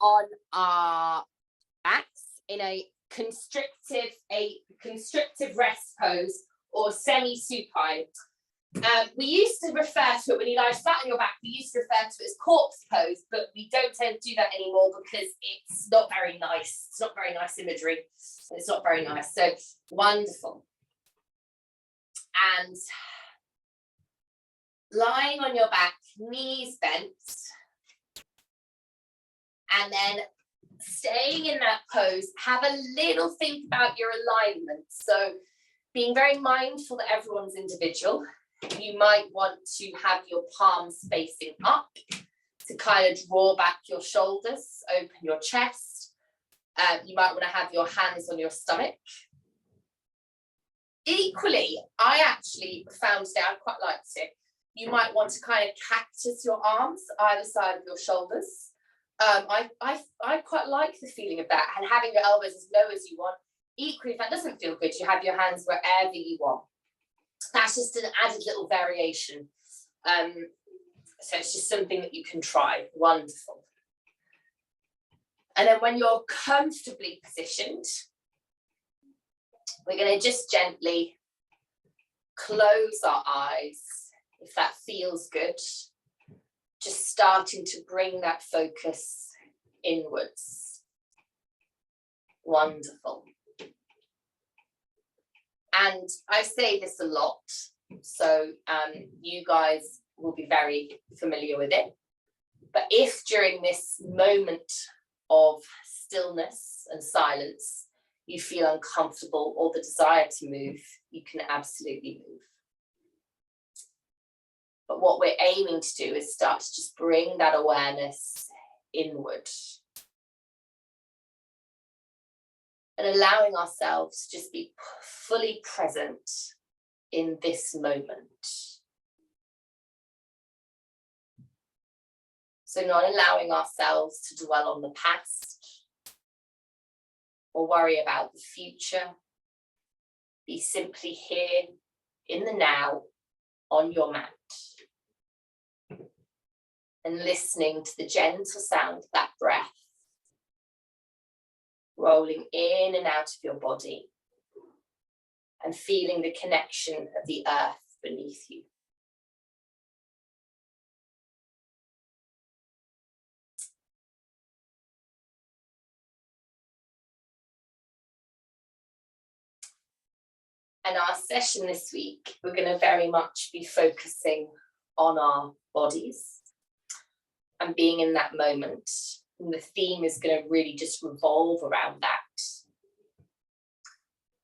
on our backs in a constrictive rest pose or semi-supine. We used to refer to it, when you lie flat on your back, we used to refer to it as corpse pose, but we don't tend to do that anymore because it's not very nice. It's not very nice imagery. It's not very nice. So wonderful. And lying on your back, knees bent, and then staying in that pose, have a little think about your alignment. So being very mindful that everyone's individual. You might want to have your palms facing up to kind of draw back your shoulders, open your chest. You might want to have your hands on your stomach. Equally, I actually found today, I quite liked it, you might want to kind of cactus your arms either side of your shoulders. I quite like the feeling of that, and having your elbows as low as you want. Equally, if that doesn't feel good, you have your hands wherever you want. That's just an added little variation. So it's just something that you can try. Wonderful. And then when you're comfortably positioned, we're going to just gently close our eyes, if that feels good. Just starting to bring that focus inwards. Wonderful. And I say this a lot, so you guys will be very familiar with it. But if during this moment of stillness and silence, you feel uncomfortable or the desire to move, you can absolutely move. But what we're aiming to do is start to just bring that awareness inward. And allowing ourselves to just be fully present in this moment. So not allowing ourselves to dwell on the past or worry about the future. Be simply here in the now on your mat. And listening to the gentle sound of that breath rolling in and out of your body and feeling the connection of the earth beneath you. And our session this week, we're going to very much be focusing on our bodies and being in that moment. And the theme is going to really just revolve around that.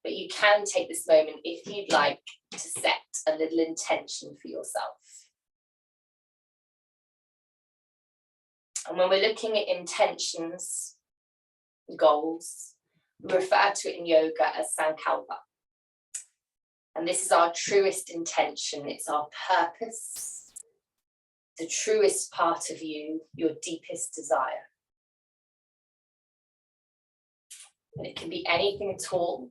But you can take this moment if you'd like to set a little intention for yourself. And when we're looking at intentions, goals, we refer to it in yoga as sankalpa. And this is our truest intention. It's our purpose, the truest part of you, your deepest desire. And it can be anything at all.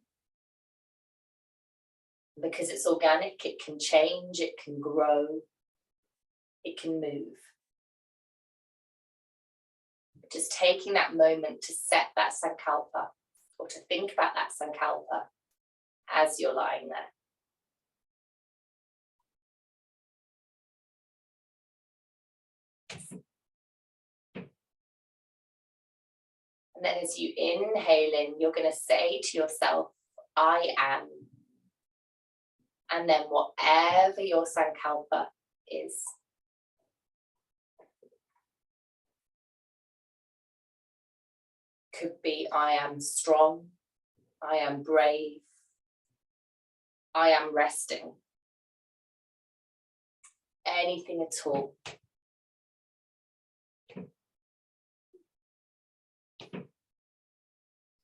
Because it's organic, it can change, it can grow, it can move. Just taking that moment to set that sankalpa or to think about that sankalpa as you're lying there. And then as you inhale in, you're going to say to yourself, I am. And then whatever your sankalpa is. Could be, I am strong, I am brave, I am resting. Anything at all.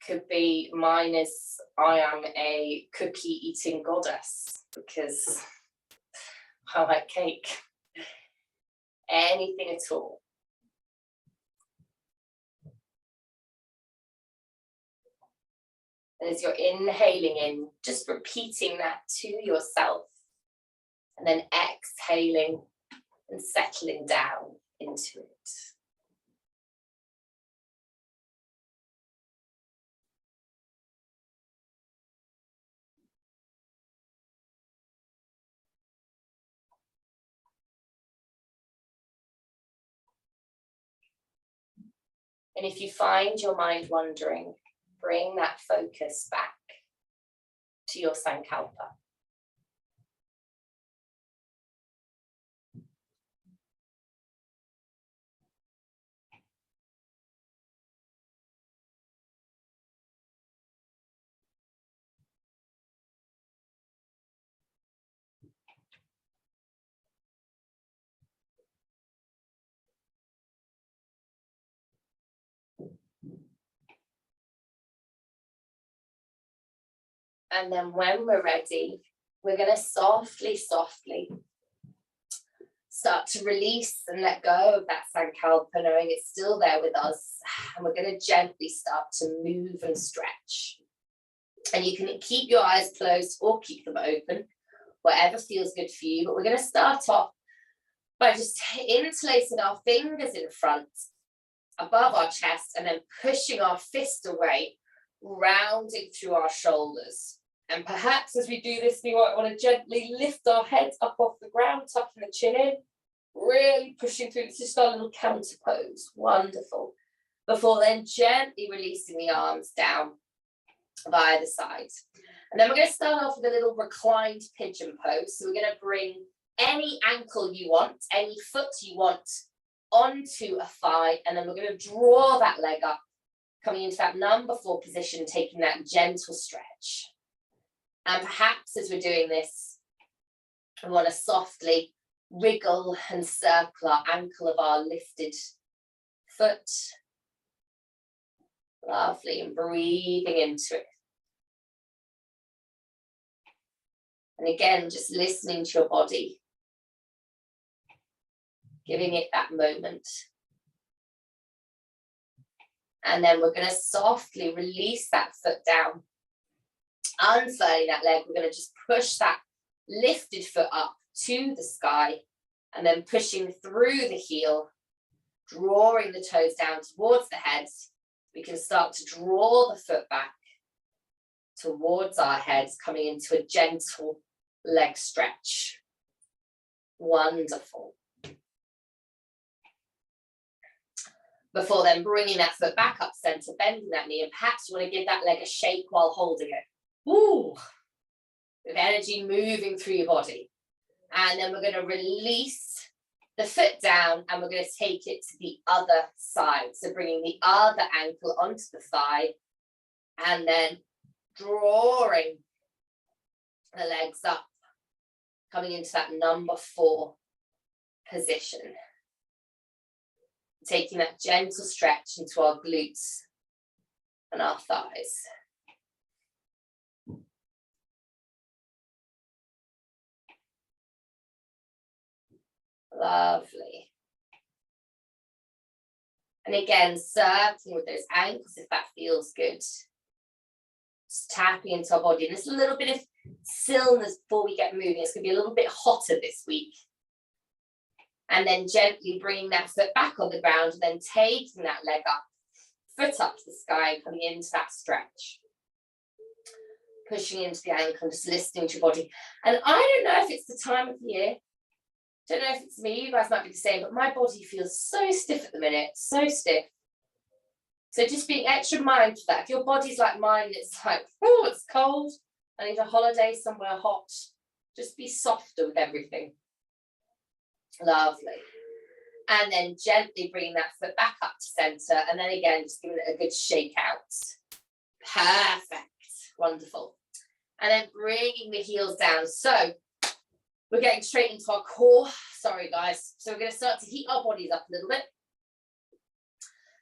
Could be, mine is, I am a cookie eating goddess because I like cake. Anything at all. And as you're inhaling in, just repeating that to yourself. And then exhaling and settling down into it. And if you find your mind wandering, bring that focus back to your sankalpa. And then when we're ready, we're going to softly start to release and let go of that sankalpa, knowing it's still there with us. And we're going to gently start to move and stretch. And you can keep your eyes closed or keep them open, whatever feels good for you. But we're going to start off by just interlacing our fingers in front, above our chest, and then pushing our fist away, rounding through our shoulders. And perhaps as we do this, we might want to gently lift our heads up off the ground, tucking the chin in, really pushing through. This is our little counter pose. Wonderful. Before then, gently releasing the arms down by the sides. And then we're going to start off with a little reclined pigeon pose. So we're going to bring any ankle you want, any foot you want onto a thigh, and then we're going to draw that leg up, coming into that number 4 position, taking that gentle stretch. And perhaps as we're doing this, we want to softly wriggle and circle our ankle of our lifted foot. Lovely, and breathing into it. And again, just listening to your body, giving it that moment. And then we're going to softly release that foot down. Unfurling that leg, we're going to just push that lifted foot up to the sky, and then pushing through the heel, drawing the toes down towards the head. We can start to draw the foot back towards our heads, coming into a gentle leg stretch. Wonderful. Before then, bringing that foot back up center, bending that knee, and perhaps you want to give that leg a shake while holding it. Ooh, with energy moving through your body. And then we're going to release the foot down, and we're going to take it to the other side. So bringing the other ankle onto the thigh, and then drawing the legs up, coming into that number 4 position. Taking that gentle stretch into our glutes and our thighs. Lovely. And again, circling with those ankles if that feels good. Just tapping into our body. And there's a little bit of stillness before we get moving. It's going to be a little bit hotter this week. And then gently bringing that foot back on the ground, and then taking that leg up, foot up to the sky, coming into that stretch. Pushing into the ankle, just listening to your body. And I don't know if it's the time of year. Don't know if it's me, you guys might be the same, but my body feels so stiff at the minute, so stiff. So just being extra mindful of that. If your body's like mine, it's like, oh, it's cold, I need a holiday somewhere hot. Just be softer with everything. Lovely. And then gently bringing that foot back up to center, and then again, just giving it a good shake out. Perfect. Wonderful. And then bringing the heels down. So we're getting straight into our core. Sorry, guys. So we're going to start to heat our bodies up a little bit.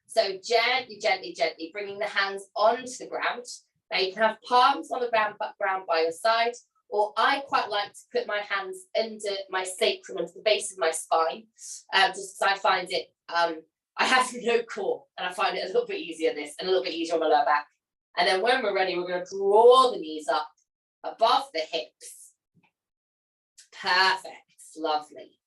So gently, gently, gently bringing the hands onto the ground. Now you can have palms on the ground by your side, or I quite like to put my hands under my sacrum, into the base of my spine, just because I find it, I have no core, and I find it a little bit easier this, and a little bit easier on my lower back. And then when we're ready, we're going to draw the knees up above the hips. Perfect. Lovely.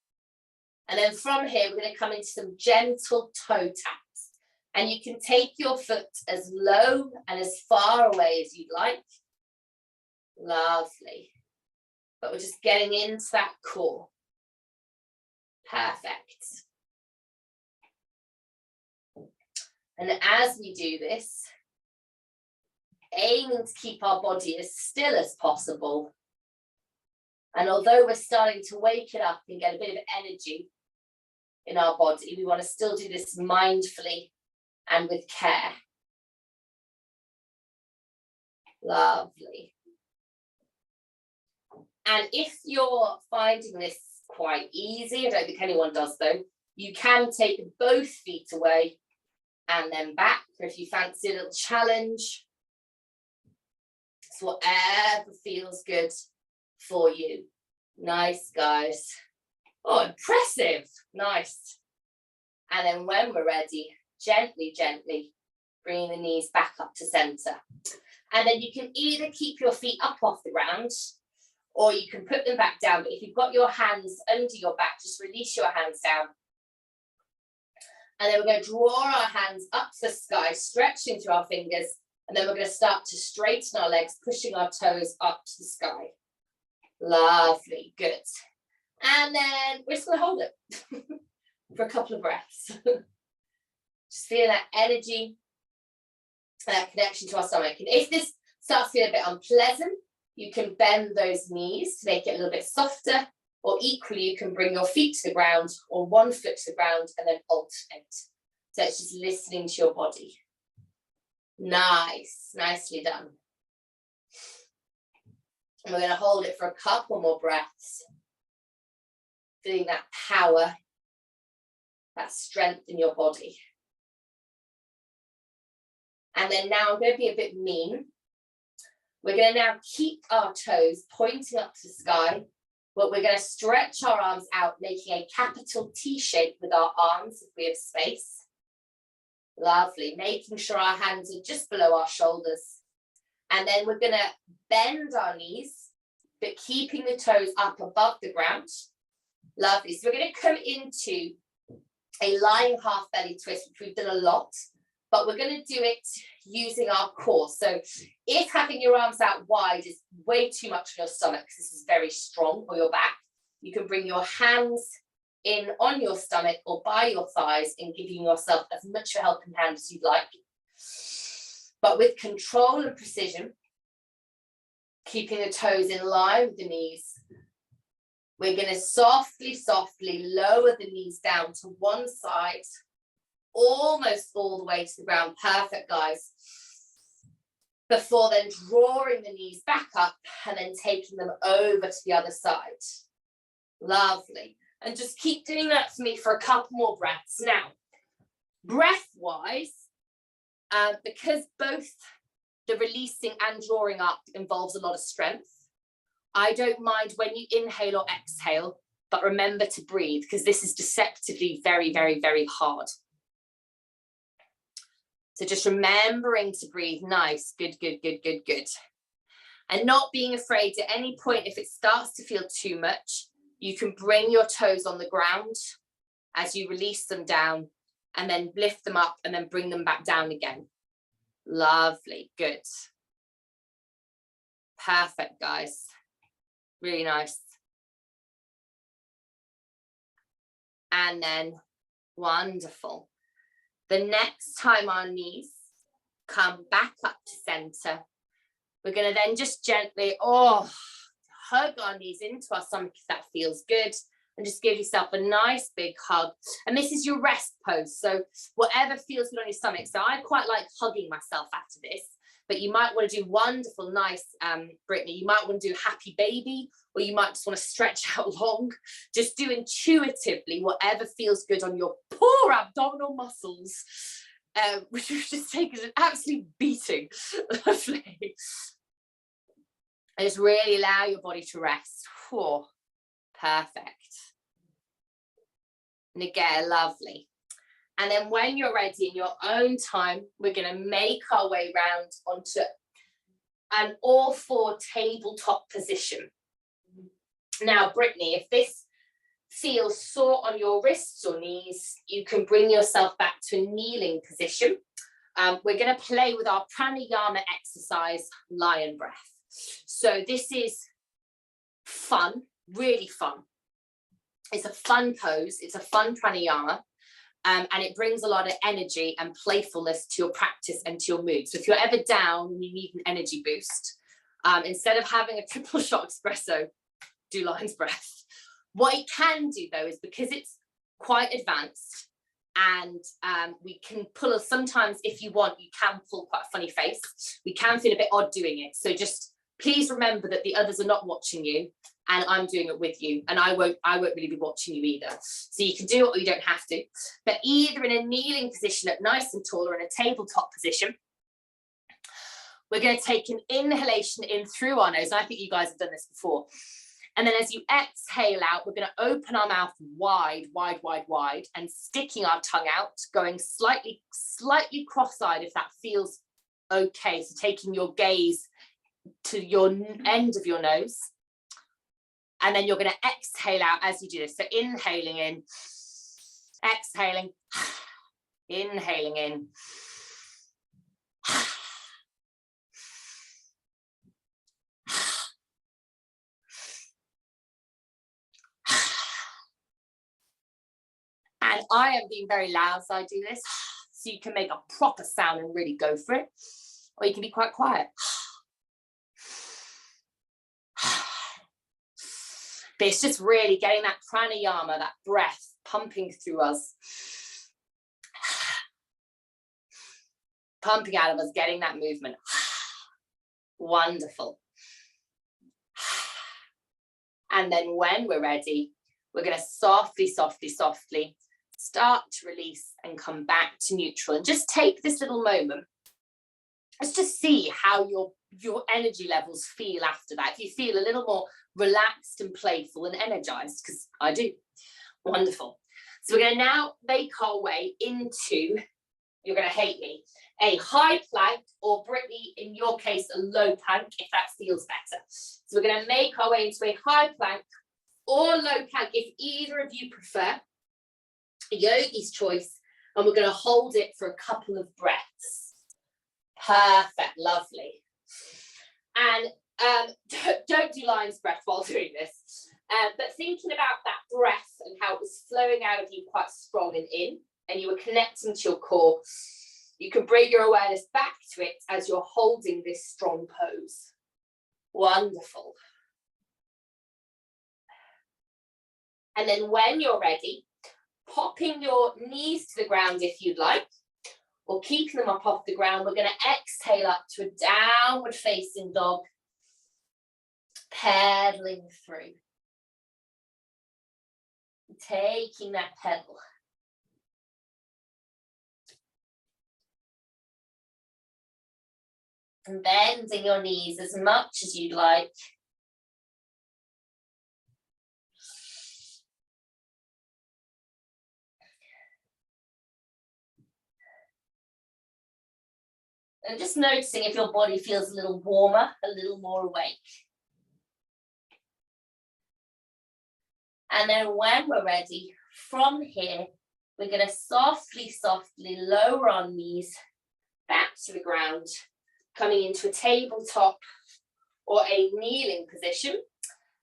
And then from here, we're going to come into some gentle toe taps. And you can take your foot as low and as far away as you'd like. Lovely. But we're just getting into that core. Perfect. And as we do this, aiming to keep our body as still as possible. And although we're starting to wake it up and get a bit of energy in our body, we want to still do this mindfully and with care. Lovely. And if you're finding this quite easy, I don't think anyone does though, you can take both feet away and then back, or if you fancy a little challenge. It's whatever feels good for you. Nice, guys. Oh, impressive. Nice. And then when we're ready, gently, gently bringing the knees back up to center. And then you can either keep your feet up off the ground, or you can put them back down. But if you've got your hands under your back, just release your hands down. And then we're going to draw our hands up to the sky, stretching through our fingers. And then we're going to start to straighten our legs, pushing our toes up to the sky. Lovely, good. And then we're just going to hold it for a couple of breaths. Just feeling that energy, that connection to our stomach. And if this starts feeling a bit unpleasant, you can bend those knees to make it a little bit softer, or equally you can bring your feet to the ground or one foot to the ground and then alternate. So it's just listening to your body. Nice, nicely done. And we're going to hold it for a couple more breaths. Feeling that power, that strength in your body. And then now I'm going to be a bit mean. We're going to now keep our toes pointing up to the sky, but we're going to stretch our arms out, making a capital T shape with our arms if we have space. Lovely, making sure our hands are just below our shoulders. And then we're going to bend our knees, but keeping the toes up above the ground. Lovely, so we're going to come into a lying half belly twist, which we've done a lot, but we're going to do it using our core. So if having your arms out wide is way too much for your stomach, because this is very strong, or your back, you can bring your hands in on your stomach or by your thighs and giving yourself as much of a helping hand as you'd like. But with control and precision, keeping the toes in line with the knees, we're going to softly, softly lower the knees down to one side, almost all the way to the ground. Perfect, guys. Before then drawing the knees back up and then taking them over to the other side. Lovely. And just keep doing that for me for a couple more breaths. Now, breath-wise, because both the releasing and drawing up involves a lot of strength, I don't mind when you inhale or exhale, but remember to breathe, because this is deceptively very, very, very hard. So just remembering to breathe. Nice, good, good, good, good, good. And not being afraid at any point, if it starts to feel too much, you can bring your toes on the ground as you release them down and then lift them up and then bring them back down again. Lovely, good. Perfect, guys. Really nice. And then, wonderful. The next time our knees come back up to center, we're going to then just gently, hug our knees into our stomach if that feels good, and just give yourself a nice big hug. And this is your rest pose, so whatever feels good on your stomach. So I quite like hugging myself after this, but you might want to do wonderful, nice, Brittany, you might want to do happy baby, or you might just want to stretch out long. Just do intuitively whatever feels good on your poor abdominal muscles, which we've just taken an absolute beating. Lovely. And just really allow your body to rest. Oh, perfect. And again, lovely. And then when you're ready in your own time, we're going to make our way round onto an all-four tabletop position. Now, Brittany, if this feels sore on your wrists or knees, you can bring yourself back to a kneeling position. We're going to play with our pranayama exercise, lion breath. So this is fun, really fun. It's a fun pose. It's a fun pranayama. And it brings a lot of energy and playfulness to your practice and to your mood. So if you're ever down and you need an energy boost, instead of having a triple shot espresso, do lion's breath. What it can do though is, because it's quite advanced, and we can pull, sometimes if you want, you can pull quite a funny face. We can feel a bit odd doing it. So just please remember that the others are not watching you, and I'm doing it with you, and I won't really be watching you either. So you can do it or you don't have to, but either in a kneeling position at nice and tall, or in a tabletop position, we're going to take an inhalation in through our nose. I think you guys have done this before. And then as you exhale out, we're going to open our mouth wide, wide, wide, wide, and sticking our tongue out, going slightly cross-eyed if that feels okay. So taking your gaze to your end of your nose. And then you're going to exhale out as you do this. So inhaling in, exhaling, inhaling in. And I am being very loud as I do this, so you can make a proper sound and really go for it, or you can be quite quiet. But it's just really getting that pranayama, that breath pumping through us, pumping out of us, getting that movement. Wonderful. And then when we're ready, we're going to softly, softly, softly start to release and come back to neutral. And just take this little moment. Let's just see how your energy levels feel after that. If you feel a little more relaxed and playful and energized, because I do. Wonderful. So we're going to now make our way into, you're going to hate me, a high plank, or Brittany, in your case, a low plank, if that feels better. So we're going to make our way into a high plank or low plank, if either of you prefer. A yogi's choice. And we're going to hold it for a couple of breaths. Perfect, lovely. And don't do lion's breath while doing this. But thinking about that breath and how it was flowing out of you quite strong and in, and you were connecting to your core, you can bring your awareness back to it as you're holding this strong pose. Wonderful. And then when you're ready, popping your knees to the ground if you'd like, or keeping them up off the ground, we're going to exhale up to a downward facing dog, pedaling through. Taking that pedal. And bending your knees as much as you'd like. And just noticing if your body feels a little warmer, a little more awake. And then when we're ready, from here, we're going to softly, softly lower our knees back to the ground, coming into a tabletop or a kneeling position.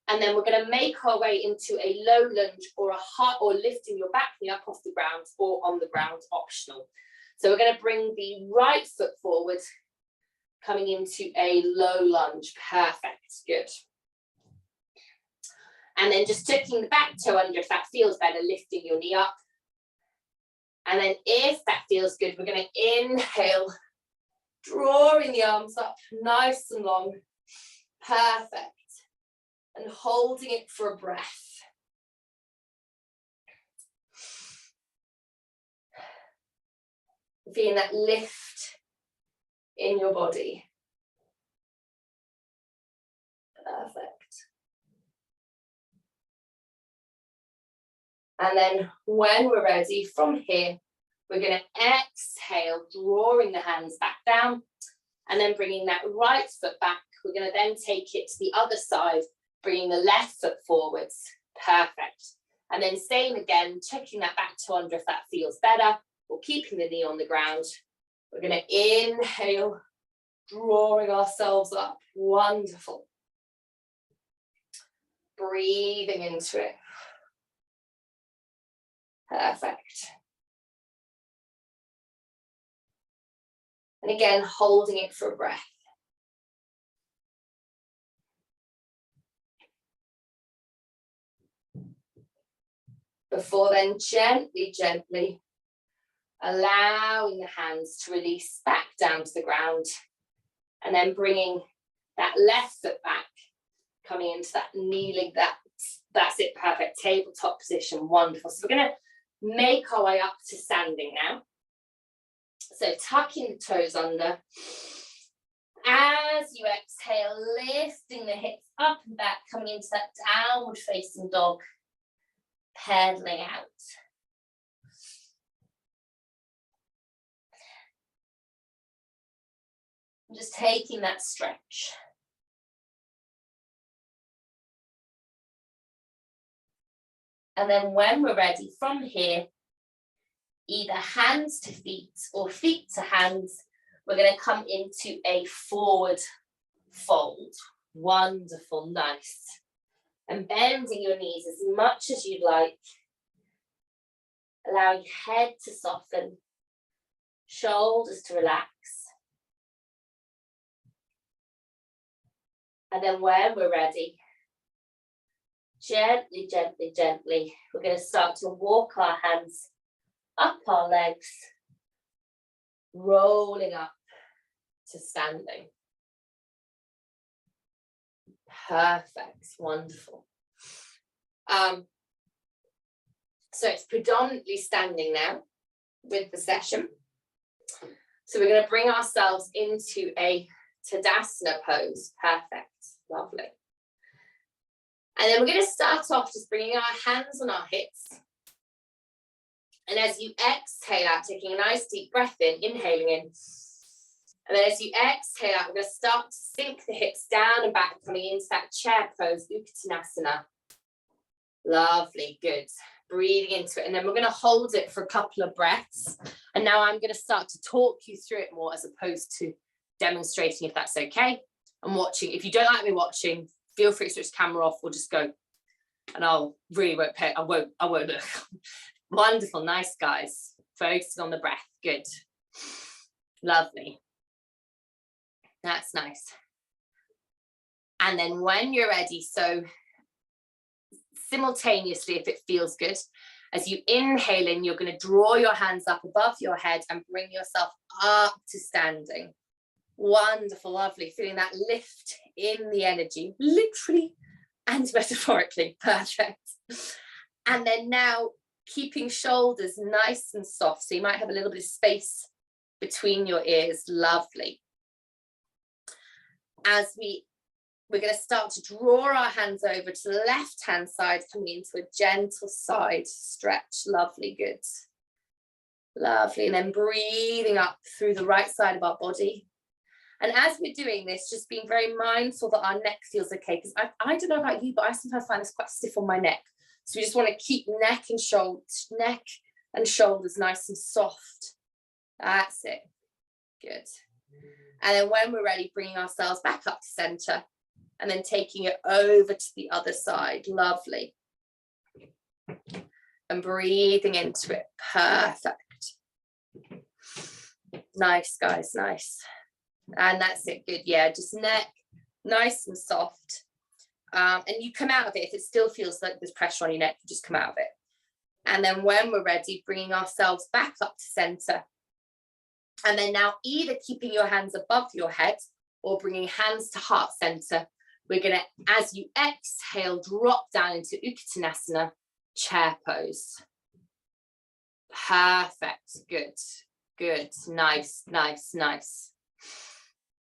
And then we're going to make our way into a low lunge or a high, or lifting your back knee up off the ground or on the ground, optional. So we're going to bring the right foot forward, coming into a low lunge. Perfect, good. And then just tucking the back toe under if that feels better, lifting your knee up. And then if that feels good, we're going to inhale, drawing the arms up nice and long. Perfect. And holding it for a breath. Feeling that lift in your body. Perfect. And then when we're ready, from here, we're going to exhale, drawing the hands back down, and then bringing that right foot back. We're going to then take it to the other side, bringing the left foot forwards. Perfect. And then same again, checking that back to under if that feels better, or keeping the knee on the ground. We're going to inhale, drawing ourselves up. Wonderful. Breathing into it. Perfect. And again, holding it for a breath. Before then, gently, gently allowing the hands to release back down to the ground. And then bringing that left foot back, coming into that kneeling, that's it, perfect, tabletop position, wonderful. So we're gonna make our way up to standing now. So tucking the toes under. As you exhale, lifting the hips up and back, coming into that downward facing dog, pedaling out. Just taking that stretch. And then when we're ready, from here, either hands to feet or feet to hands, we're going to come into a forward fold. Wonderful, nice. And bending your knees as much as you'd like. Allow your head to soften, shoulders to relax. And then when we're ready, gently, gently, gently, we're going to start to walk our hands up our legs, rolling up to standing. Perfect, wonderful. So it's predominantly standing now with the session. So we're going to bring ourselves into a Tadasana pose. Perfect, lovely. And then we're going to start off just bringing our hands on our hips. And as you exhale out, taking a nice deep breath in, inhaling in. And then as you exhale out, we're going to start to sink the hips down and back, coming into that chair pose, Uttanasana. Lovely, good. Breathing into it. And then we're going to hold it for a couple of breaths. And now I'm going to start to talk you through it more as opposed to demonstrating, if that's okay. And watching. If you don't like me watching, feel free to switch the camera off or just go. And I won't look. Wonderful, nice, guys. Focusing on the breath. Good. Lovely. That's nice. And then when you're ready, so simultaneously, if it feels good, as you inhale in, you're going to draw your hands up above your head and bring yourself up to standing. Wonderful, lovely. Feeling that lift in the energy, literally and metaphorically. Perfect. And then now keeping shoulders nice and soft. So you might have a little bit of space between your ears. Lovely. As we're going to start to draw our hands over to the left hand side, coming into a gentle side stretch. Lovely, good. Lovely. And then breathing up through the right side of our body. And as we're doing this, just being very mindful that our neck feels okay. Because I don't know about you, but I sometimes find this quite stiff on my neck. So we just want to keep neck and shoulders nice and soft. That's it. Good. And then when we're ready, bringing ourselves back up to center and then taking it over to the other side. Lovely. And breathing into it. Perfect. Nice, guys, nice. And that's it, good. Yeah, just neck, nice and soft. And you come out of it. If it still feels like there's pressure on your neck, you just come out of it. And then when we're ready, bringing ourselves back up to center. And then now either keeping your hands above your head or bringing hands to heart center. We're going to, as you exhale, drop down into Uttanasana, chair pose. Perfect, good, good, nice, nice, nice.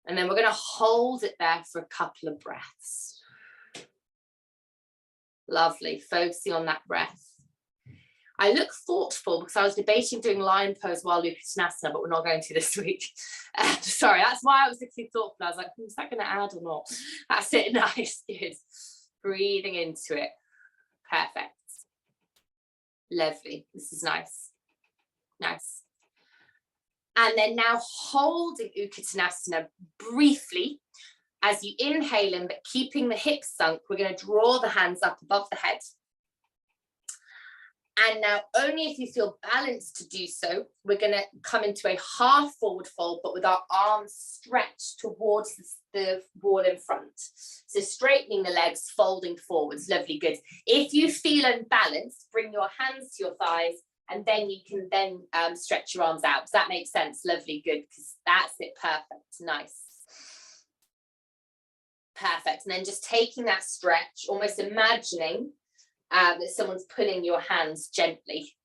And then we're going to hold it there for a couple of breaths. Lovely, focusing on that breath. I look thoughtful because I was debating doing lion pose while Uttanasana, but we're not going to this week. Sorry, that's why I was looking thoughtful. I was like, is that going to add or not? That's it, nice, good. Breathing into it. Perfect. Lovely, this is nice. Nice. And then now holding Uttanasana briefly. As you inhale in, but keeping the hips sunk, we're going to draw the hands up above the head. And now only if you feel balanced to do so, we're going to come into a half forward fold, but with our arms stretched towards the wall in front. So straightening the legs, folding forwards. Lovely, good. If you feel unbalanced, bring your hands to your thighs, and then you can then stretch your arms out. Does that make sense? Lovely, good, because that's it. Perfect, nice. Perfect. And then just taking that stretch, almost imagining that someone's pulling your hands gently.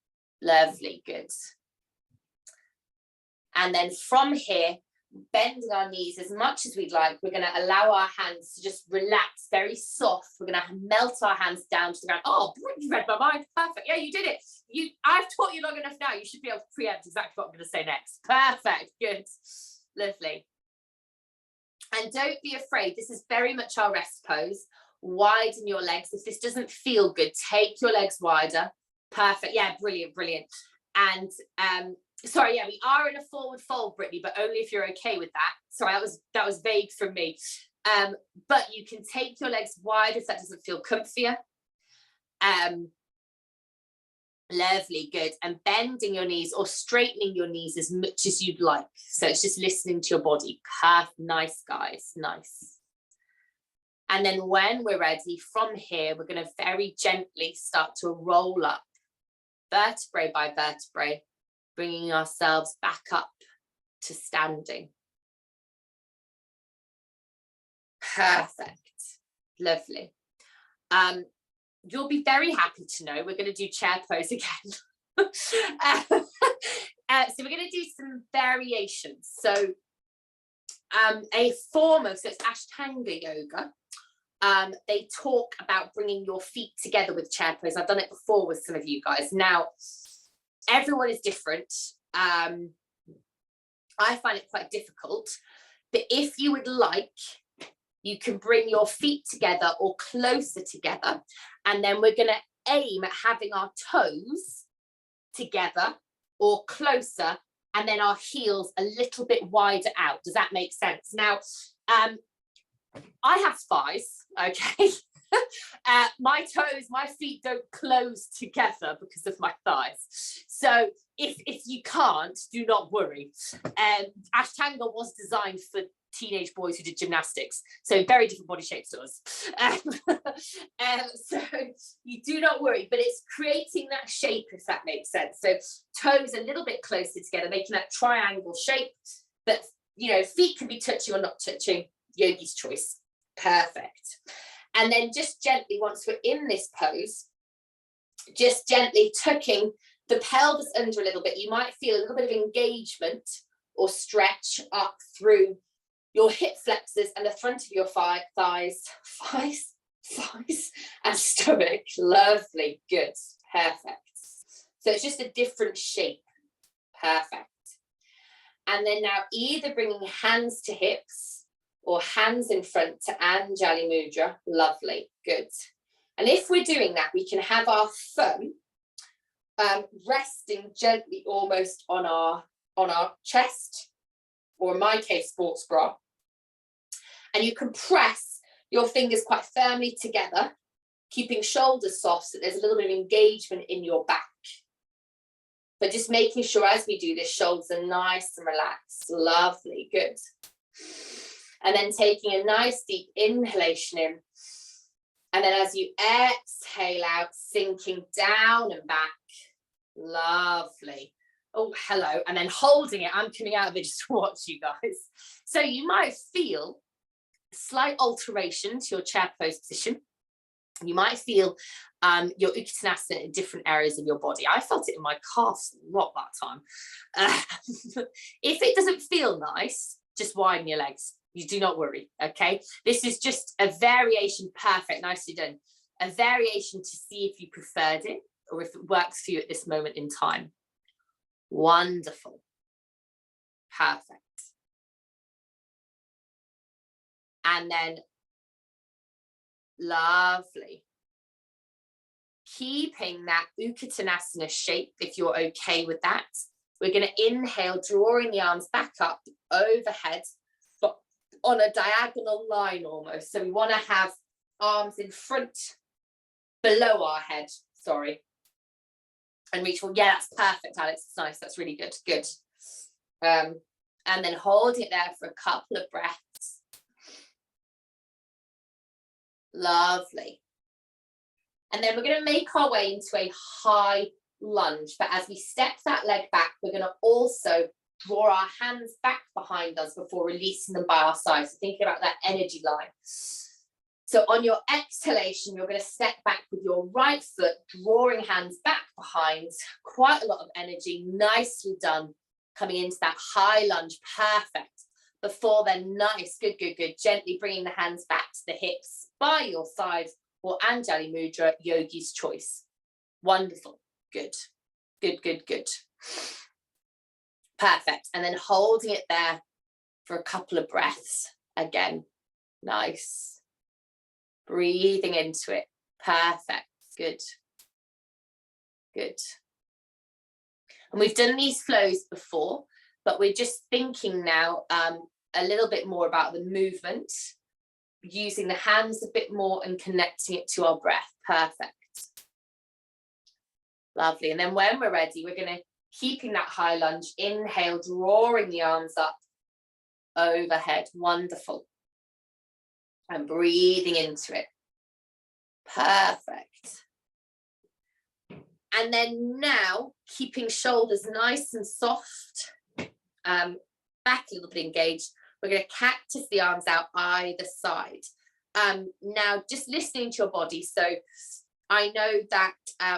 Lovely, good. And then from here, bending our knees as much as we'd like, we're going to allow our hands to just relax, very soft. We're going to melt our hands down to the ground. Oh, you read my mind. Perfect. Yeah, you did it. I've taught you long enough now. You should be able to preempt exactly what I'm going to say next. Perfect. Good. Lovely. And don't be afraid. This is very much our rest pose. Widen your legs. If this doesn't feel good, take your legs wider. Perfect. Yeah, brilliant, brilliant. And sorry, yeah, we are in a forward fold, Brittany, but only if you're okay with that. Sorry, that was vague from me. But you can take your legs wide if that doesn't feel comfier. Lovely, good. And bending your knees or straightening your knees as much as you'd like. So it's just listening to your body. Perfect. Nice, guys. Nice. And then when we're ready, from here, we're going to very gently start to roll up, vertebrae by vertebrae, bringing ourselves back up to standing. Perfect. Lovely. You'll be very happy to know we're going to do chair pose again. So we're going to do some variations. So a form of, so it's Ashtanga yoga. They talk about bringing your feet together with chair pose. I've done it before with some of you guys. Now, everyone is different. I find it quite difficult, but if you would like, you can bring your feet together or closer together, and then we're going to aim at having our toes together or closer, and then our heels a little bit wider out. Does that make sense? Now, I have thighs, okay? My toes, my feet don't close together because of my thighs. So if you can't, do not worry. Ashtanga was designed for teenage boys who did gymnastics, so very different body shapes to us. So you do not worry, but it's creating that shape, if that makes sense. So toes a little bit closer together, making that triangle shape, but feet can be touching or not touching, yogi's choice. Perfect. And then just gently, once we're in this pose, just gently tucking the pelvis under a little bit. You might feel a little bit of engagement or stretch up through your hip flexors and the front of your thighs, and stomach. Lovely, good, perfect. So it's just a different shape. Perfect. And then now either bringing hands to hips or hands in front to Anjali Mudra. Lovely, good. And if we're doing that, we can have our thumb resting gently almost on our chest, or in my case, sports bra. And you can press your fingers quite firmly together, keeping shoulders soft so there's a little bit of engagement in your back. But just making sure as we do this, shoulders are nice and relaxed. Lovely, good. And then taking a nice deep inhalation in. And then as you exhale out, sinking down and back. Lovely. Oh, hello. And then holding it. I'm coming out of it just to watch you guys. So you might feel slight alteration to your chair pose position. You might feel your Uttanasana in different areas of your body. I felt it in my calves a lot that time. If it doesn't feel nice, just widen your legs. You do not worry, okay? This is just a variation. Perfect, nicely done. A variation to see if you preferred it or if it works for you at this moment in time. Wonderful. Perfect. And then, lovely. Keeping that Uttanasana shape, if you're okay with that. We're going to inhale, drawing the arms back up overhead, but on a diagonal line almost. So we want to have arms in front, below our head, sorry. And reach forward. Yeah, that's perfect, Alex. It's nice. That's really good. Good. And then hold it there for a couple of breaths. Lovely. And then we're going to make our way into a high lunge. But as we step that leg back, we're going to also draw our hands back behind us before releasing them by our sides. So thinking about that energy line. So on your exhalation, you're going to step back with your right foot, drawing hands back behind. Quite a lot of energy. Nicely done. Coming into that high lunge. Perfect. Before then, nice. Good, good, good. Gently bringing the hands back to the hips by your side, or Anjali Mudra, yogi's choice. Wonderful. Good. Good, good, good. Perfect. And then holding it there for a couple of breaths. Again, nice. Breathing into it. Perfect. Good. Good. And we've done these flows before, but we're just thinking now a little bit more about the movement, using the hands a bit more and connecting it to our breath. Perfect. Lovely. And then when we're ready, we're going to, keeping that high lunge, inhale, drawing the arms up overhead. Wonderful. And breathing into it. Perfect. And then now, keeping shoulders nice and soft, back a little bit engaged, we're going to cactus the arms out either side. Now, just listening to your body. So I know that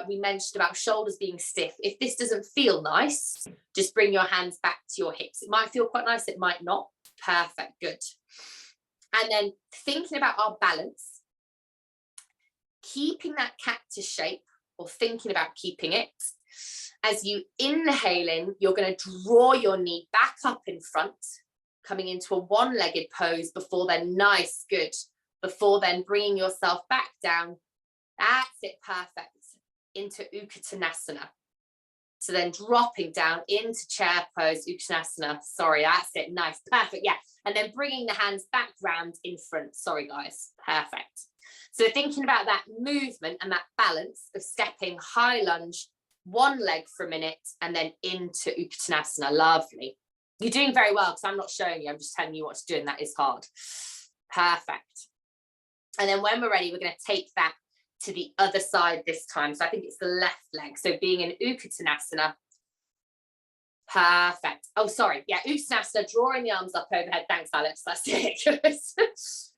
we mentioned about shoulders being stiff. If this doesn't feel nice, just bring your hands back to your hips. It might feel quite nice, it might not. Perfect, good. And then thinking about our balance, keeping that cactus shape, or thinking about keeping it. As you inhale in, you're going to draw your knee back up in front, coming into a one-legged pose. Before then, nice, good. Before then, bringing yourself back down. That's it, perfect. Into Uttanasana. So then dropping down into chair pose, Uttanasana. Sorry, that's it, nice, perfect, yeah. And then bringing the hands back round in front. Sorry, guys, perfect. So thinking about that movement and that balance of stepping high lunge, one leg for a minute, and then into Uttanasana. Lovely. You're doing very well, because I'm not showing you, I'm just telling you what to do, and that is hard. Perfect. And then when we're ready, we're going to take that to the other side this time. So I think it's the left leg. So being in Uttanasana. Perfect. Oh, sorry. Yeah, Uttanasana, drawing the arms up overhead. Thanks, Alex. That's it.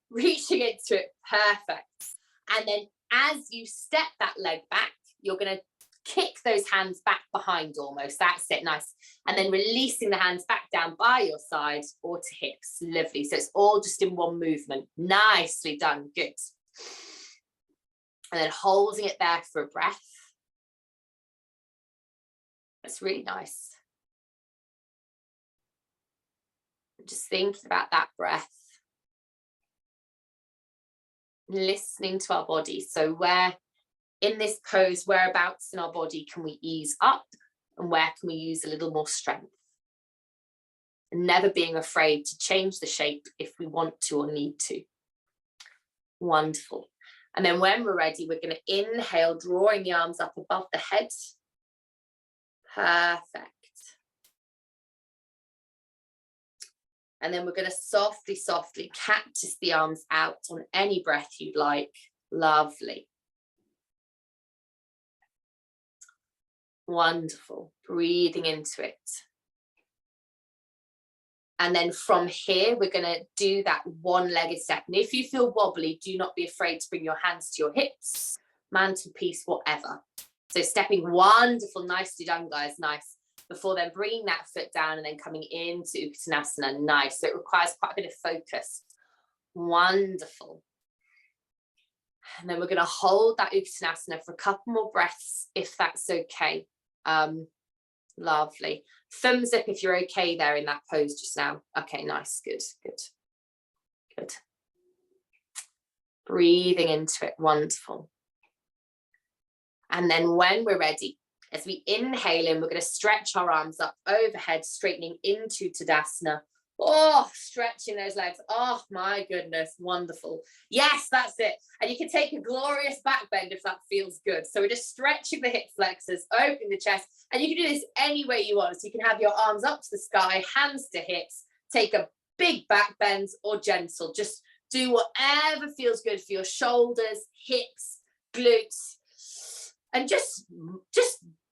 Reaching into it. Perfect. And then as you step that leg back, you're going to kick those hands back behind almost. That's it. Nice. And then releasing the hands back down by your side or to hips. Lovely. So it's all just in one movement. Nicely done. Good. And then holding it there for a breath. That's really nice. Just thinking about that breath. Listening to our body. So where in this pose, whereabouts in our body can we ease up, and where can we use a little more strength? And never being afraid to change the shape if we want to or need to. Wonderful. And then when we're ready, we're going to inhale, drawing the arms up above the head. Perfect. And then we're going to softly, softly cactus the arms out on any breath you'd like. Lovely. Wonderful. Breathing into it. And then from here, we're going to do that one-legged step. And if you feel wobbly, do not be afraid to bring your hands to your hips, mantelpiece, whatever. So stepping, wonderful, nicely done, guys, nice. Before then bringing that foot down and then coming into Uttanasana, nice. So it requires quite a bit of focus. Wonderful. And then we're going to hold that Uttanasana for a couple more breaths, if that's okay. Lovely. Thumbs up if you're okay there in that pose just now. Okay, nice, good, good, good. Breathing into it, wonderful. And then when we're ready, as we inhale in, we're going to stretch our arms up overhead, straightening into Tadasana, Oh, stretching those legs. Oh my goodness, wonderful. Yes, that's it. And you can take a glorious back bend if that feels good. So we're just stretching the hip flexors, opening the chest, and you can do this any way you want. So you can have your arms up to the sky, hands to hips, take a big back bend or gentle. Just do whatever feels good for your shoulders, hips, glutes, and just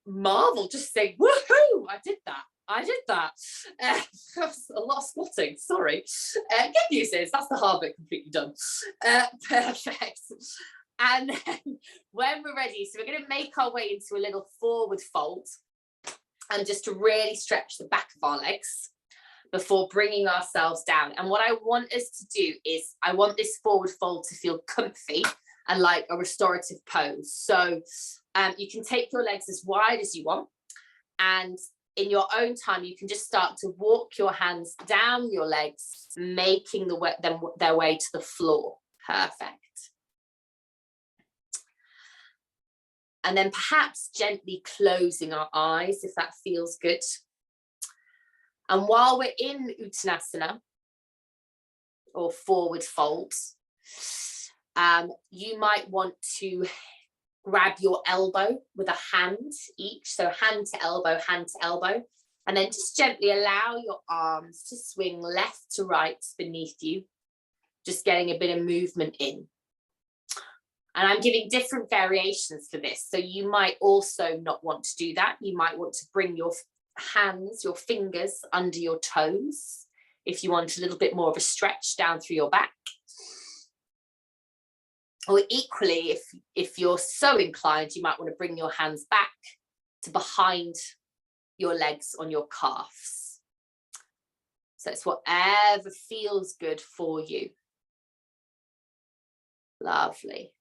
marvel, just say, woohoo, I did that. A lot of squatting, sorry. Good news is that's the hard bit completely done. Perfect. And then when we're ready, so we're going to make our way into a little forward fold, and just to really stretch the back of our legs before bringing ourselves down. And what I want us to do is, I want this forward fold to feel comfy and like a restorative pose. So you can take your legs as wide as you want, and in your own time, you can just start to walk your hands down your legs, making their way to the floor. Perfect. And then perhaps gently closing our eyes if that feels good. And while we're in Uttanasana, or forward fold, you might want to grab your elbow with a hand each. So hand to elbow, and then just gently allow your arms to swing left to right beneath you, just getting a bit of movement in. And I'm giving different variations for this. So you might also not want to do that. You might want to bring your hands, your fingers under your toes, if you want a little bit more of a stretch down through your back. Or equally, if you're so inclined, you might want to bring your hands back to behind your legs on your calves. So it's whatever feels good for you. Lovely.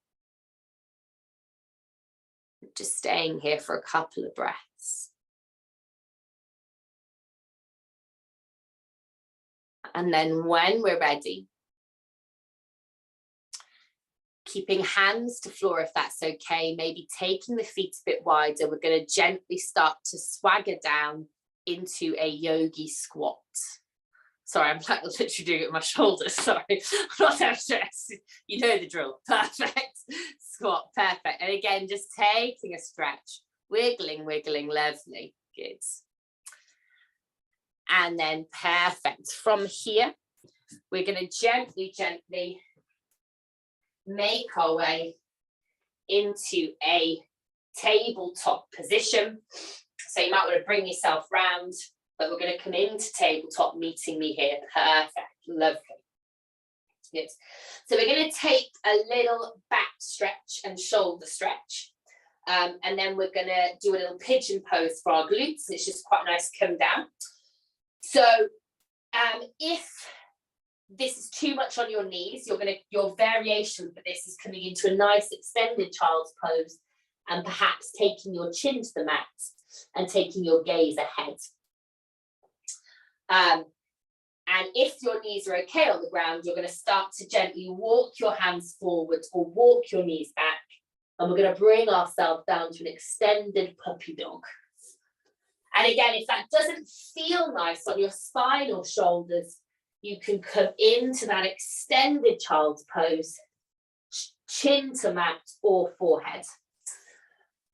Just staying here for a couple of breaths. And then when we're ready, keeping hands to floor if that's okay, maybe taking the feet a bit wider, we're going to gently start to swagger down into a yogi squat. Sorry, I'm like literally doing it with my shoulders, sorry. I'm not that stressed. You know the drill. Perfect. Squat, perfect. And again, just taking a stretch, wiggling, lovely, good. And then perfect. From here, we're going to gently make our way into a tabletop position. So you might want to bring yourself round, but we're going to come into tabletop, meeting me here. Perfect, lovely. Good. So we're going to take a little back stretch and shoulder stretch. And then we're going to do a little pigeon pose for our glutes. It's just quite nice to come down. So if this is too much on your knees, your variation for this is coming into a nice extended child's pose, and perhaps taking your chin to the mat and taking your gaze ahead. And if your knees are okay on the ground, you're going to start to gently walk your hands forwards or walk your knees back, and we're going to bring ourselves down to an extended puppy dog. And again, if that doesn't feel nice on your spine or shoulders, you can come into that extended child's pose, chin to mat or forehead.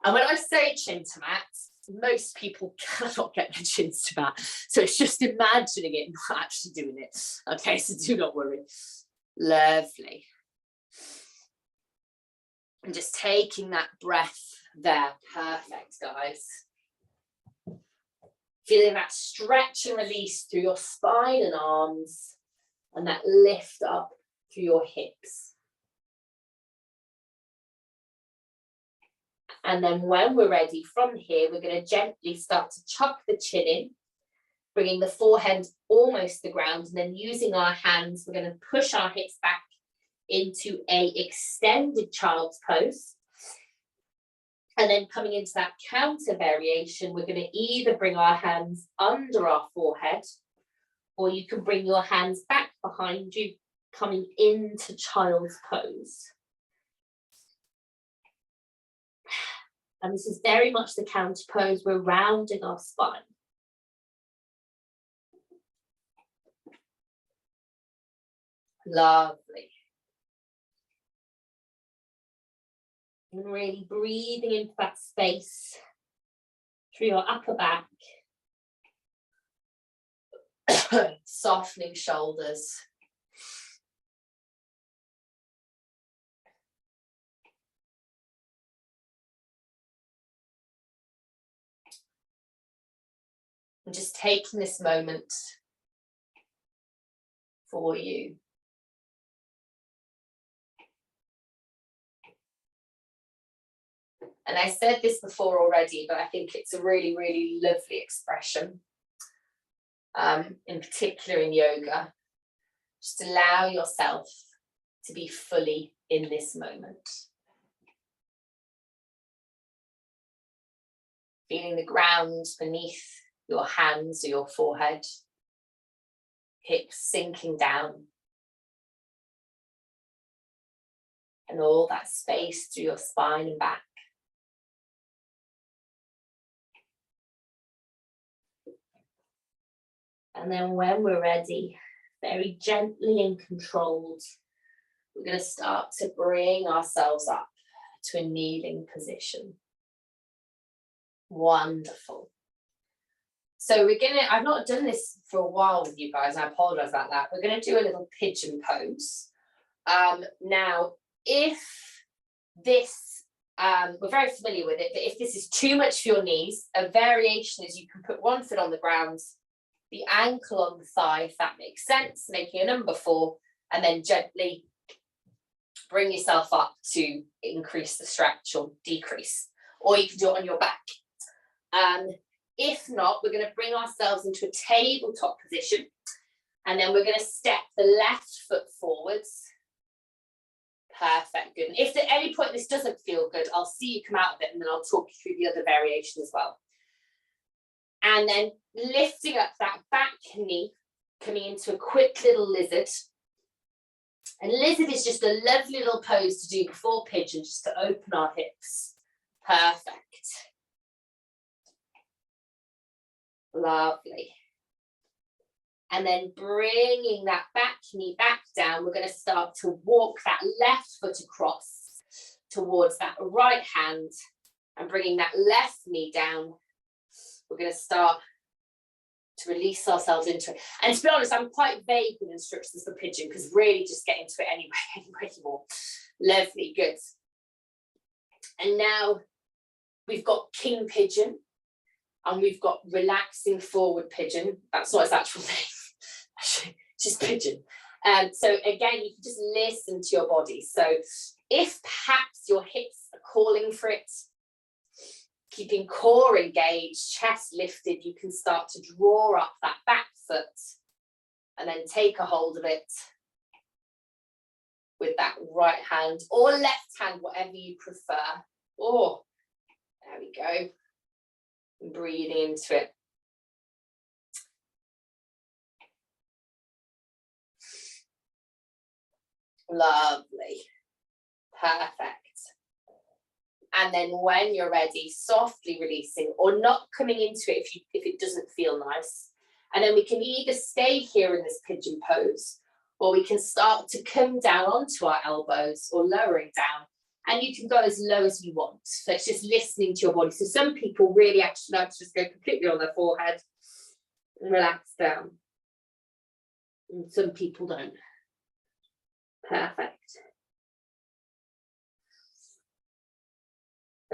And when I say chin to mat, most people cannot get their chins to mat. So it's just imagining it, not actually doing it. Okay, so do not worry. Lovely. And just taking that breath there. Perfect, guys. Feeling that stretch and release through your spine and arms, and that lift up through your hips. And then when we're ready, from here, we're going to gently start to chuck the chin in, bringing the forehead almost to the ground, and then using our hands, we're going to push our hips back into a extended child's pose. And then coming into that counter variation, we're going to either bring our hands under our forehead, or you can bring your hands back behind you, coming into child's pose. And this is very much the counter pose. We're rounding our spine. Lovely. And really breathing into that space through your upper back. Softening shoulders. And just taking this moment for you. And I said this before already, but I think it's a really, really lovely expression, in particular in yoga. Just allow yourself to be fully in this moment. Feeling the ground beneath your hands or your forehead, hips sinking down, and all that space through your spine and back. And then when we're ready, very gently and controlled, we're going to start to bring ourselves up to a kneeling position. Wonderful. So I've not done this for a while with you guys, I apologize about that. We're going to do a little pigeon pose. Now, if this, we're very familiar with it, but if this is too much for your knees, a variation is you can put one foot on the ground, the ankle on the thigh, if that makes sense, making a number 4, and then gently bring yourself up to increase the stretch or decrease, or you can do it on your back. If not, we're going to bring ourselves into a tabletop position, and then we're going to step the left foot forwards. Perfect, good. And if at any point this doesn't feel good, I'll see you come out of it, and then I'll talk you through the other variation as well. And then lifting up that back knee, coming into a quick little lizard. And lizard is just a lovely little pose to do before pigeon, just to open our hips. Perfect. Lovely. And then bringing that back knee back down, we're going to start to walk that left foot across towards that right hand, and bringing that left knee down. We're going to start to release ourselves into it. And to be honest, I'm quite vague with instructions for pigeon, because really just get into it anyway you want. Lovely, good. And now we've got king pigeon, and we've got relaxing forward pigeon. That's not its actual name, just pigeon. So again, you can just listen to your body. So if perhaps your hips are calling for it, keeping core engaged, chest lifted, you can start to draw up that back foot and then take a hold of it with that right hand or left hand, whatever you prefer. Oh, there we go. And breathing into it. Lovely. Perfect. And then when you're ready, softly releasing or not coming into it if it doesn't feel nice. And then we can either stay here in this pigeon pose, or we can start to come down onto our elbows or lowering down. And you can go as low as you want. So it's just listening to your body. So some people really actually like to just go completely on their forehead and relax down. And some people don't. Perfect.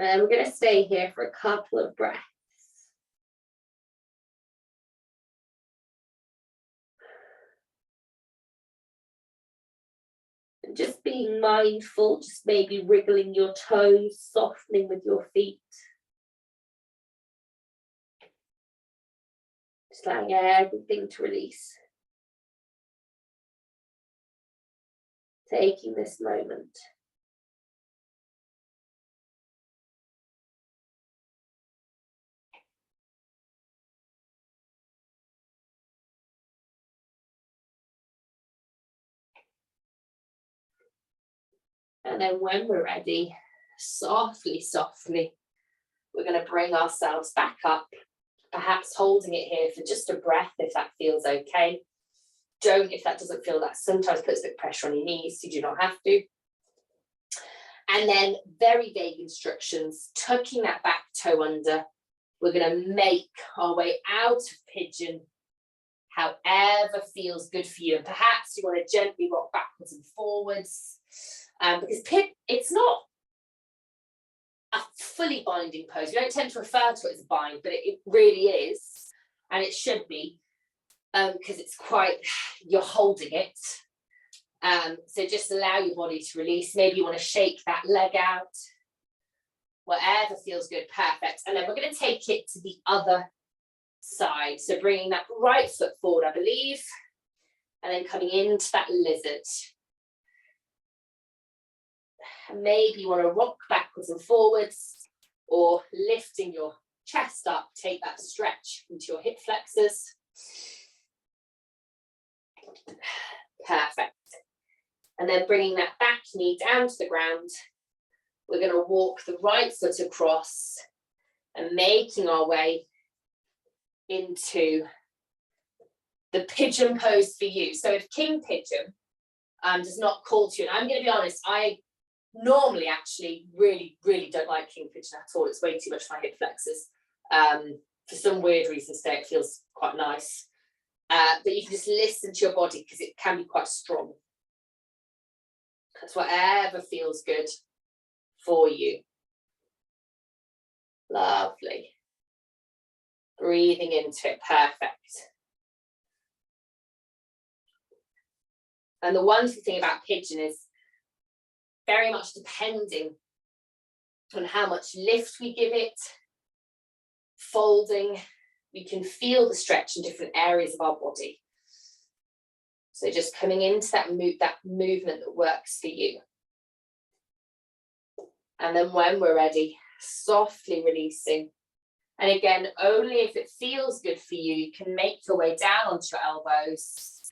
And we're going to stay here for a couple of breaths. And just being mindful, just maybe wriggling your toes, softening with your feet. Just allowing everything to release. Taking this moment. And then when we're ready, softly, softly, we're going to bring ourselves back up, perhaps holding it here for just a breath if that feels okay. don't if that doesn't feel that. Sometimes puts a bit of pressure on your knees, so you do not have to. And then very vague instructions, tucking that back toe under. We're going to make our way out of pigeon, however feels good for you. And perhaps you want to gently rock backwards and forwards, because it's not a fully binding pose. We don't tend to refer to it as a bind, but it really is, and it should be, because it's quite, you're holding it. So just allow your body to release. Maybe you want to shake that leg out, whatever feels good. Perfect. And then we're going to take it to the other side. So bringing that right foot forward, I believe, and then coming into that lizard. And maybe you want to rock backwards and forwards, or lifting your chest up, take that stretch into your hip flexors. Perfect. And then bringing that back knee down to the ground, we're going to walk the right foot across and making our way into the pigeon pose for you. So if king pigeon does not call to you, and I'm going to be honest, I normally actually really don't like king pigeon at all. It's way too much for my hip flexors. For some weird reason today, it feels quite nice. But you can just listen to your body, because it can be quite strong. That's whatever feels good for you. Lovely. Breathing into it. Perfect. And the wonderful thing about pigeon is very much depending on how much lift we give it, folding, we can feel the stretch in different areas of our body. So just coming into that movement that works for you. And then when we're ready, softly releasing. And again, only if it feels good for you, you can make your way down onto your elbows,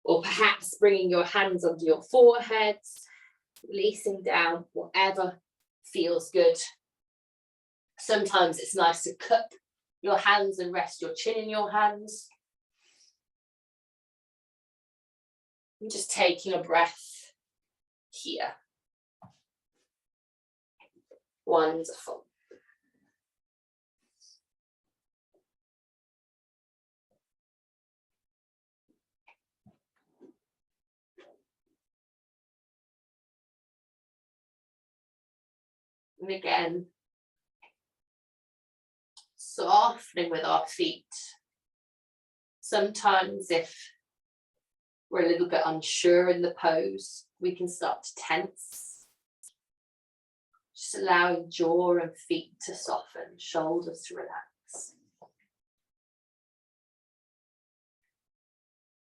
or perhaps bringing your hands under your forehead, releasing down, whatever feels good. Sometimes it's nice to cup your hands and rest your chin in your hands. And just taking a breath here. Wonderful. And again, softening with our feet. Sometimes if we're a little bit unsure in the pose, we can start to tense. Just allowing jaw and feet to soften, shoulders to relax.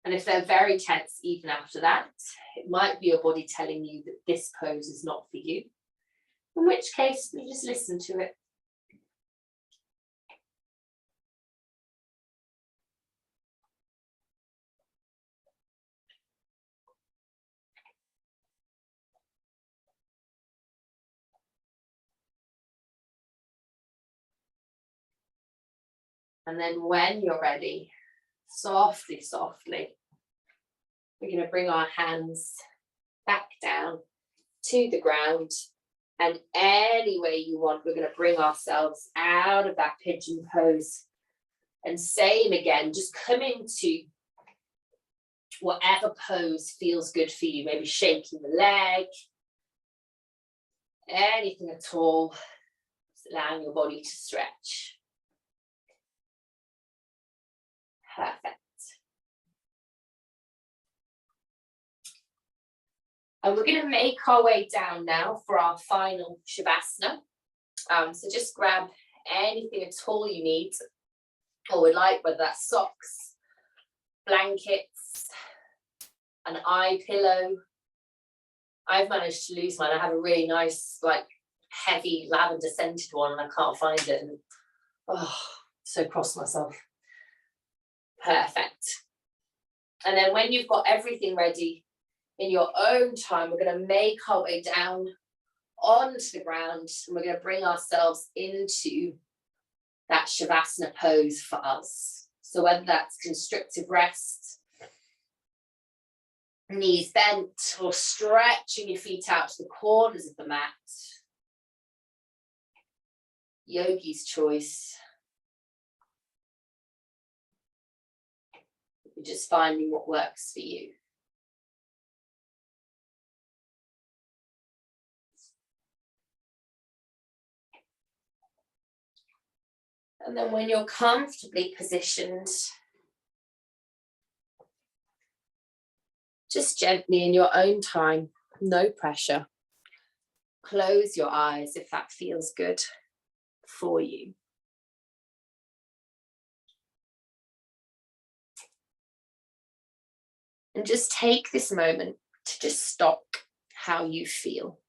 And if they're very tense even after that, it might be your body telling you that this pose is not for you. In which case, you just listen to it. And then when you're ready, softly, we're going to bring our hands back down to the ground. And any way you want, we're going to bring ourselves out of that pigeon pose. And same again, just come into whatever pose feels good for you. Maybe shaking the leg, anything at all. Just allowing your body to stretch. Perfect. And we're going to make our way down now for our final Shavasana. So just grab anything at all you need or would like, whether that's socks, blankets, an eye pillow. I've managed to lose mine. I have a really nice, like, heavy lavender scented one, and I can't find it. And so cross myself. Perfect. And then when you've got everything ready in your own time, we're going to make our way down onto the ground, and we're going to bring ourselves into that Shavasana pose for us. So whether that's constrictive rest, Knees bent or stretching your feet out to the corners of the mat. Yogi's choice. You're just finding what works for you. And then when you're comfortably positioned, just gently in your own time, no pressure, close your eyes if that feels good for you. And just take this moment to just stop how you feel.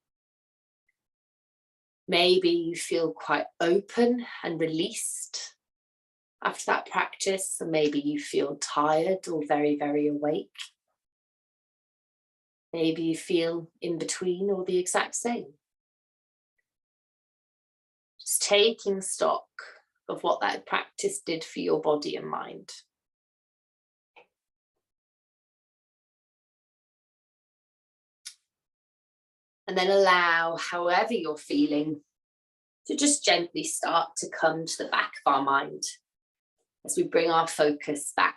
Maybe you feel quite open and released after that practice, or maybe you feel tired or very, very awake. Maybe you feel in between or the exact same. Just taking stock of what that practice did for your body and mind. And then allow, however you're feeling, to just gently start to come to the back of our mind as we bring our focus back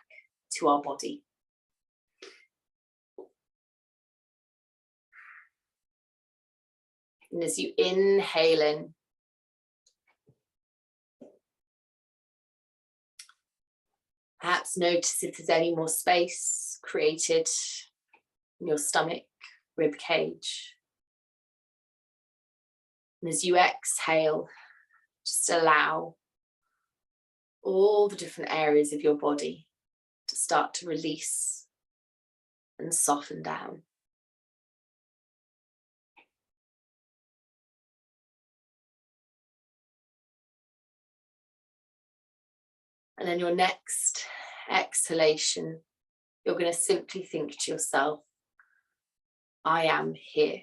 to our body. And as you inhale in, perhaps notice if there's any more space created in your stomach, rib cage. And as you exhale, just allow all the different areas of your body to start to release and soften down. And then your next exhalation, you're going to simply think to yourself, I am here.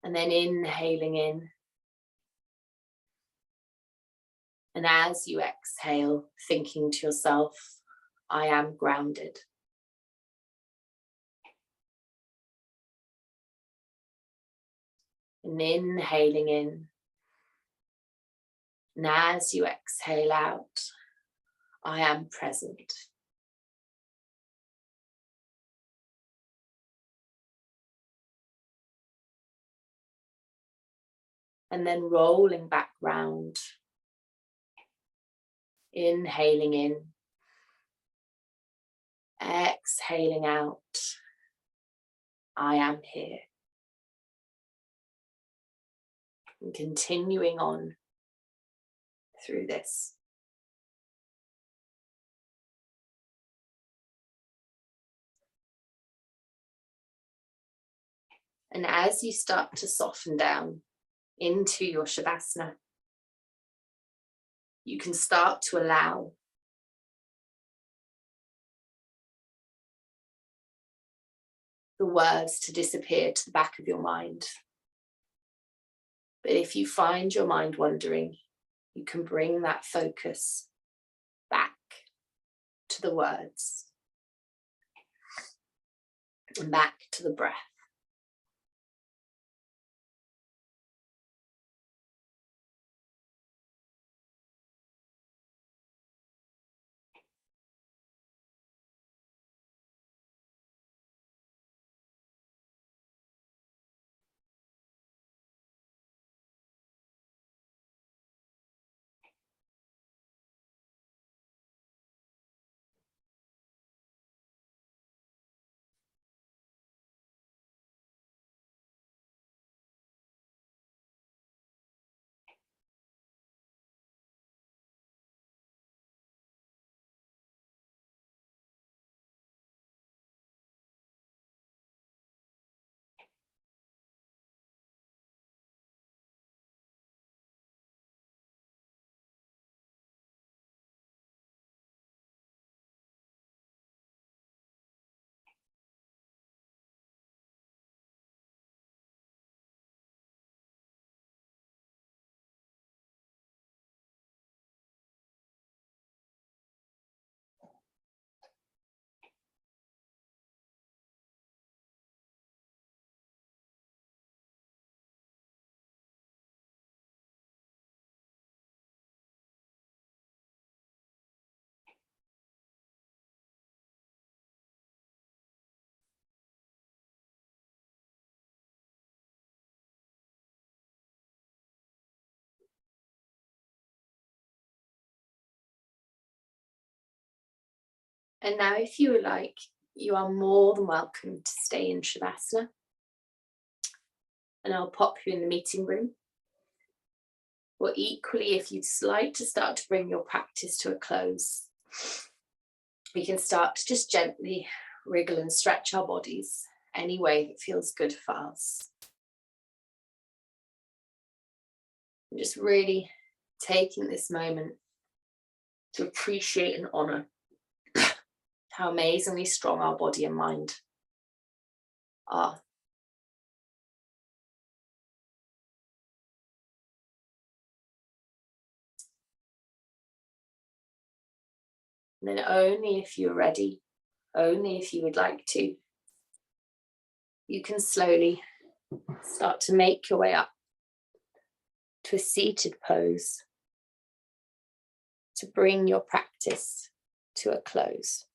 And then inhaling in. And as you exhale, thinking to yourself, I am grounded. And inhaling in. And as you exhale out, I am present. And then rolling back round. Inhaling in. Exhaling out. I am here. And continuing on through this. And as you start to soften down into your Shavasana, you can start to allow the words to disappear to the back of your mind. But if you find your mind wandering, you can bring that focus back to the words and back to the breath. And now, if you would like, you are more than welcome to stay in Shavasana. And I'll pop you in the meeting room. Or equally, if you'd like to start to bring your practice to a close, we can start to just gently wriggle and stretch our bodies any way that feels good for us. And just really taking this moment to appreciate and honor how amazingly strong our body and mind are. And then only if you're ready, only if you would like to, you can slowly start to make your way up to a seated pose to bring your practice to a close.